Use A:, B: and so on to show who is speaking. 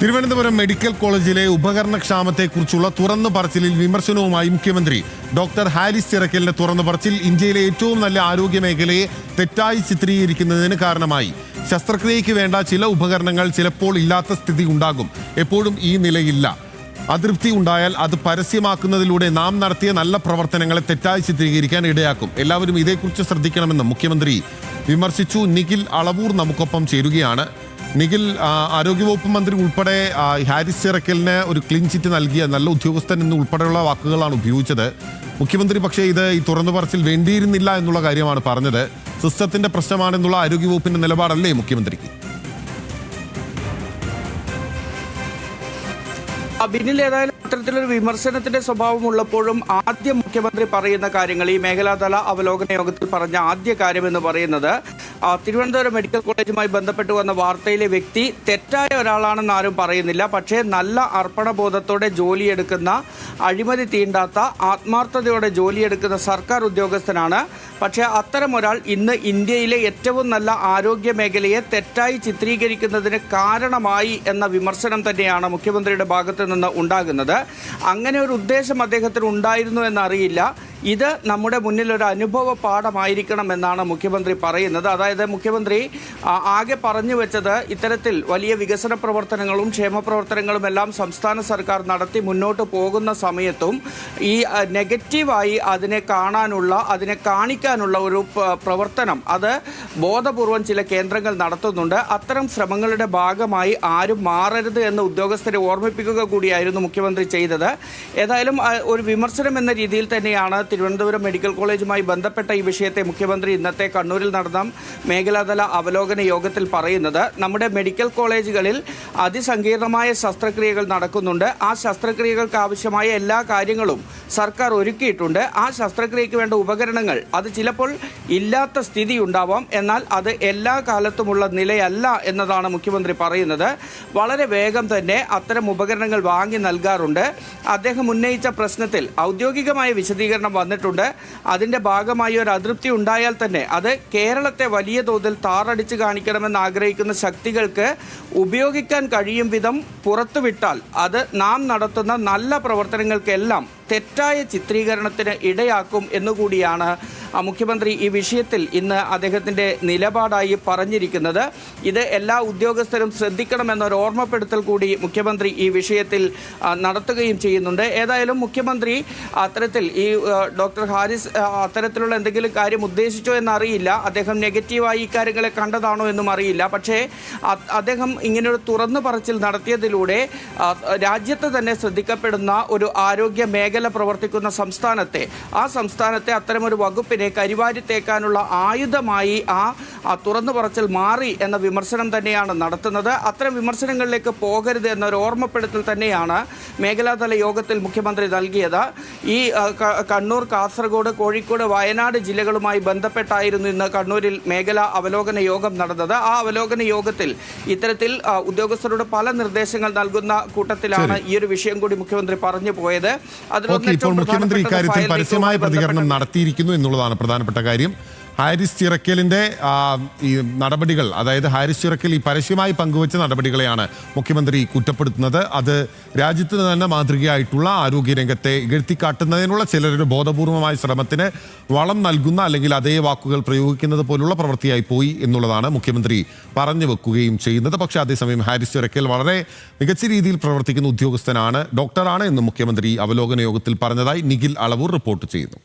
A: Thiruvananthapuram medical കോളേജിലെ ഉപകരണക്ഷാമത്തെക്കുറിച്ചുള്ള തുറന്നു പറച്ചിലിൽ വിമർശനവുമായി മുഖ്യമന്ത്രി. ഡോക്ടർ ഹാരിസ് ചിറക്കലിന്റെ തുറന്നു പറച്ചിൽ ഇന്ത്യയിലെ ഏറ്റവും നല്ല ആരോഗ്യ മേഖലയെ തെറ്റായി ചിത്രീകരിക്കുന്നതിന് കാരണമായി. ശസ്ത്രക്രിയയ്ക്ക് വേണ്ട ചില ഉപകരണങ്ങൾ ചിലപ്പോൾ ഇല്ലാത്ത സ്ഥിതി ഉണ്ടാകും. എപ്പോഴും ഈ നിലയില്ല. അതൃപ്തി ഉണ്ടായാൽ അത് പരസ്യമാക്കുന്നതിലൂടെ നാം നടത്തിയ നല്ല പ്രവർത്തനങ്ങളെ തെറ്റായി ചിത്രീകരിക്കാൻ ഇടയാക്കും. എല്ലാവരും ഇതേക്കുറിച്ച് ശ്രദ്ധിക്കണമെന്ന് മുഖ്യമന്ത്രി വിമർശിച്ചു. നിഖിൽ അളവൂർ നമുക്കൊപ്പം ചേരുകയാണ്. നിഖിൽ, ആരോഗ്യവകുപ്പ് മന്ത്രി ഉൾപ്പെടെ ഹാരിസ് ചിറക്കലിന് ഒരു ക്ലീൻ ചിറ്റ് നൽകിയ നല്ല ഉദ്യോഗസ്ഥൻ എന്ന് ഉൾപ്പെടെയുള്ള വാക്കുകളാണ് ഉപയോഗിച്ചത്. മുഖ്യമന്ത്രി പക്ഷേ ഈ തുറന്നു പറച്ചിൽ വേണ്ടിയിരുന്നില്ല എന്നുള്ള കാര്യമാണ് പറഞ്ഞത്. സിസ്റ്റത്തിന്റെ പ്രശ്നമാണെന്നുള്ള ആരോഗ്യവകുപ്പിന്റെ നിലപാടല്ലേ മുഖ്യമന്ത്രിക്ക്?
B: ബിന്നിൽ ഏതായാലും അത്തരത്തിലൊരു വിമർശനത്തിന്റെ സ്വഭാവമുള്ളപ്പോഴും ആദ്യം മുഖ്യമന്ത്രി പറയുന്ന കാര്യങ്ങൾ, ഈ മേഖലാതല അവലോകന യോഗത്തിൽ പറഞ്ഞ ആദ്യ കാര്യം എന്ന് പറയുന്നത്, തിരുവനന്തപുരം മെഡിക്കൽ കോളേജുമായി ബന്ധപ്പെട്ട് വന്ന വാർത്തയിലെ വ്യക്തി തെറ്റായ ഒരാളാണെന്ന് ആരും പറയുന്നില്ല. പക്ഷേ നല്ല അർപ്പണബോധത്തോടെ ജോലിയെടുക്കുന്ന, അഴിമതി തീണ്ടാത്ത, ആത്മാർത്ഥതയോടെ ജോലിയെടുക്കുന്ന സർക്കാർ ഉദ്യോഗസ്ഥനാണ്. പക്ഷേ അത്തരം ഒരാൾ ഇന്ന് ഇന്ത്യയിലെ ഏറ്റവും നല്ല ആരോഗ്യ മേഖലയെ തെറ്റായി ചിത്രീകരിക്കുന്നതിന് കാരണമായി എന്ന വിമർശനം തന്നെയാണ് മുഖ്യമന്ത്രിയുടെ ഭാഗത്ത് നിന്ന് ഉണ്ടാകുന്നത്. അങ്ങനെ ഒരു ഉദ്ദേശം അദ്ദേഹത്തിന് ഉണ്ടായിരുന്നു എന്നറിയില്ല. ഇത് നമ്മുടെ മുന്നിൽ ഒരു അനുഭവ പാഠമായിരിക്കണം എന്നാണ് മുഖ്യമന്ത്രി പറയുന്നത്. അതായത് മുഖ്യമന്ത്രി ആകെ പറഞ്ഞു വെച്ചത്, ഇത്തരത്തിൽ വലിയ വികസന പ്രവർത്തനങ്ങളും ക്ഷേമ പ്രവർത്തനങ്ങളും എല്ലാം സംസ്ഥാന സർക്കാർ നടത്തി മുന്നോട്ട് പോകുന്ന സമയത്തും ഈ നെഗറ്റീവായി അതിനെ കാണാനുള്ള, അതിനെ കാണിക്കാനുള്ള ഒരു പ്രവർത്തനം അത് ബോധപൂർവം ചില കേന്ദ്രങ്ങൾ നടത്തുന്നുണ്ട്. അത്തരം ശ്രമങ്ങളുടെ ഭാഗമായി ആരും മാറരുത് എന്ന് ഉദ്യോഗസ്ഥരെ ഓർമ്മിപ്പിക്കുക കൂടിയായിരുന്നു മുഖ്യമന്ത്രി ചെയ്തത്. ഏതായാലും ഒരു വിമർശനം എന്ന രീതിയിൽ തന്നെയാണ് തിരുവനന്തപുരം മെഡിക്കൽ കോളേജുമായി ബന്ധപ്പെട്ട ഈ വിഷയത്തെ മുഖ്യമന്ത്രി ഇന്നത്തെ കണ്ണൂരിൽ നടന്ന മേഖലാതല അവലോകന യോഗത്തിൽ പറയുന്നത്. നമ്മുടെ മെഡിക്കൽ കോളേജുകളിൽ അതിസങ്കീർണമായ ശസ്ത്രക്രിയകൾ നടക്കുന്നുണ്ട്. ആ ശസ്ത്രക്രിയകൾക്ക് ആവശ്യമായ എല്ലാ കാര്യങ്ങളും സർക്കാർ ഒരുക്കിയിട്ടുണ്ട്. ആ ശസ്ത്രക്രിയയ്ക്ക് വേണ്ട ഉപകരണങ്ങൾ അത് ചിലപ്പോൾ ഇല്ലാത്ത സ്ഥിതി ഉണ്ടാവാം, എന്നാൽ അത് എല്ലാ കാലത്തുമുള്ള നിലയല്ല എന്നതാണ് മുഖ്യമന്ത്രി പറയുന്നത്. വളരെ വേഗം തന്നെ അത്തരം ഉപകരണങ്ങൾ വാങ്ങി നൽകാറുണ്ട്. അദ്ദേഹം ഉന്നയിച്ച പ്രശ്നത്തിൽ ഔദ്യോഗികമായ വിശദീകരണം വന്നിട്ടുണ്ട്. അതിൻ്റെ ഭാഗമായി ഒരു അതൃപ്തി ഉണ്ടായാൽ തന്നെ അത് കേരളത്തെ വലിയ തോതിൽ താറടിച്ച് കാണിക്കണമെന്ന് ആഗ്രഹിക്കുന്ന ശക്തികൾക്ക് ഉപയോഗിക്കാൻ കഴിയും വിധം പുറത്തുവിട്ടാൽ അത് നാം നടത്തുന്ന നല്ല പ്രവർത്തനങ്ങൾക്കെല്ലാം തെറ്റായ ചിത്രീകരണത്തിന് ഇടയാക്കും എന്നുകൂടിയാണ് മുഖ്യമന്ത്രി ഈ വിഷയത്തിൽ ഇന്ന് അദ്ദേഹത്തിൻ്റെ നിലപാടായി പറഞ്ഞിരിക്കുന്നത്. ഇത് എല്ലാ ഉദ്യോഗസ്ഥരും ശ്രദ്ധിക്കണമെന്നൊരു ഓർമ്മപ്പെടുത്തൽ കൂടി മുഖ്യമന്ത്രി ഈ വിഷയത്തിൽ നടത്തുകയും ചെയ്യുന്നുണ്ട്. ഏതായാലും മുഖ്യമന്ത്രി അത്തരത്തിൽ ഈ ഡോക്ടർ ഹാരിസ് അത്തരത്തിലുള്ള എന്തെങ്കിലും കാര്യം ഉദ്ദേശിച്ചോ എന്നറിയില്ല. അദ്ദേഹം നെഗറ്റീവായി ഈ കാര്യങ്ങളെ കണ്ടതാണോ എന്നും അറിയില്ല. പക്ഷേ അദ്ദേഹം ഇങ്ങനെയൊരു തുറന്നു പറച്ചിൽ നടത്തിയതിലൂടെ രാജ്യത്ത് തന്നെ ശ്രദ്ധിക്കപ്പെടുന്ന ഒരു ആരോഗ്യ മേഖല പ്രവർത്തിക്കുന്ന സംസ്ഥാനത്തെ അത്തരമൊരു വകുപ്പിനെ കരിവാരിത്തേക്കാനുള്ള ആയുധമായി തുറന്നു പറച്ചിൽ മാറി എന്ന വിമർശനം തന്നെയാണ് നടത്തുന്നത്. അത്തരം വിമർശനങ്ങളിലേക്ക് പോകരുത് എന്നൊരു ഓർമ്മപ്പെടുത്തൽ തന്നെയാണ് മേഖലാതല യോഗത്തിൽ മുഖ്യമന്ത്രി നൽകിയത്. ഈ കണ്ണൂർ, കാസർഗോഡ്, കോഴിക്കോട്, വയനാട് ജില്ലകളുമായി ബന്ധപ്പെട്ടായിരുന്നു ഇന്ന് കണ്ണൂരിൽ മേഖലാ അവലോകന യോഗം നടന്നത്. ആ അവലോകന യോഗത്തിൽ ഇത്തരത്തിൽ ഉദ്യോഗസ്ഥരോട് പല നിർദ്ദേശങ്ങൾ നൽകുന്ന കൂട്ടത്തിലാണ് ഈ ഒരു വിഷയം കൂടി മുഖ്യമന്ത്രി പറഞ്ഞു പോയത്.
A: ഇപ്പോൾ മുഖ്യമന്ത്രി ഇക്കാര്യത്തിൽ പരസ്യമായ പ്രതികരണം നടത്തിയിരിക്കുന്നു എന്നുള്ളതാണ് പ്രധാനപ്പെട്ട കാര്യം. ഹാരിസ് ചിറക്കലിന്റെ ഈ നടപടികൾ, അതായത് ഹാരിസ് ചിറക്കൽ ഈ പരസ്യമായി പങ്കുവച്ച നടപടികളെയാണ് മുഖ്യമന്ത്രി കുറ്റപ്പെടുത്തുന്നത്. അത് രാജ്യത്തിന് തന്നെ മാതൃകയായിട്ടുള്ള ആരോഗ്യരംഗത്തെ ഇകഴ്ത്തിക്കാട്ടുന്നതിനുള്ള ചിലരുടെ ബോധപൂർവമായ ശ്രമത്തിന് വളം നൽകുന്ന, അല്ലെങ്കിൽ അതേ വാക്കുകൾ പ്രയോഗിക്കുന്നത് പോലുള്ള പ്രവൃത്തിയായി പോയി എന്നുള്ളതാണ് മുഖ്യമന്ത്രി പറഞ്ഞു വെക്കുകയും ചെയ്യുന്നത്. പക്ഷേ അതേസമയം ഹാരിസ് ചിറക്കൽ വളരെ മികച്ച രീതിയിൽ പ്രവർത്തിക്കുന്ന ഉദ്യോഗസ്ഥനാണ്, ഡോക്ടറാണ് എന്ന് മുഖ്യമന്ത്രി അവലോകന യോഗത്തിൽ പറഞ്ഞതായി നിഖിൽ അളവൂർ റിപ്പോർട്ട് ചെയ്യുന്നു.